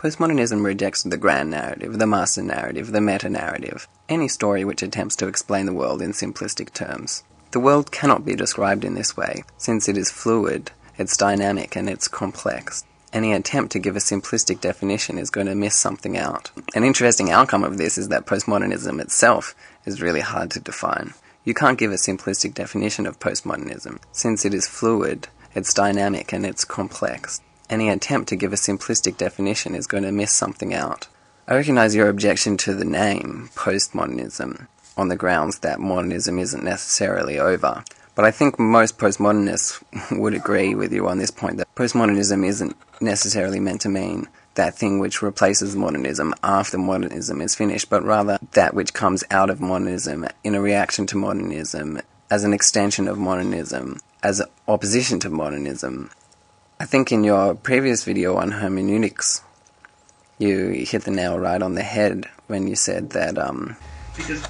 Postmodernism rejects the grand narrative, the master narrative, the meta-narrative, any story which attempts to explain the world in simplistic terms. The world cannot be described in this way, since it is fluid, it's dynamic, and it's complex. Any attempt to give a simplistic definition is going to miss something out. An interesting outcome of this is that postmodernism itself is really hard to define. You can't give a simplistic definition of postmodernism, since it is fluid, it's dynamic, and it's complex. Any attempt to give a simplistic definition is going to miss something out. I recognize your objection to the name, postmodernism, on the grounds that modernism isn't necessarily over. But I think most postmodernists would agree with you on this point, that postmodernism isn't necessarily meant to mean that thing which replaces modernism after modernism is finished, but rather that which comes out of modernism in a reaction to modernism, as an extension of modernism, as opposition to modernism. I think in your previous video on hermeneutics, you hit the nail right on the head when you said that because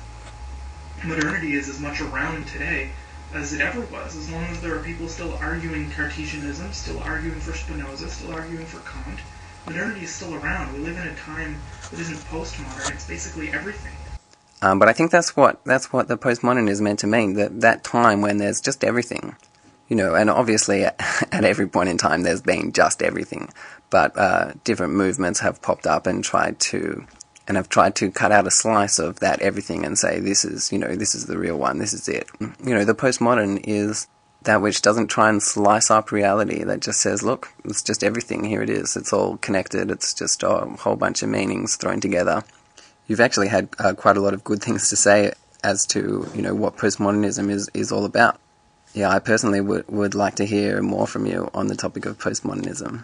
modernity is as much around today as it ever was, as long as there are people still arguing Cartesianism, still arguing for Spinoza, still arguing for Kant. Modernity is still around. We live in a time that isn't postmodern, it's basically everything. But I think that's what the postmodern is meant to mean, that time when there's just everything. You know, and obviously at every point in time there's been just everything, but different movements have popped up and have tried to cut out a slice of that everything and say this is the real one, this is it. You know, the postmodern is that which doesn't try and slice up reality, that just says, look, it's just everything, here it is, it's all connected, it's just a whole bunch of meanings thrown together. You've actually had quite a lot of good things to say as to, you know, what postmodernism is all about. Yeah, I personally would like to hear more from you on the topic of postmodernism.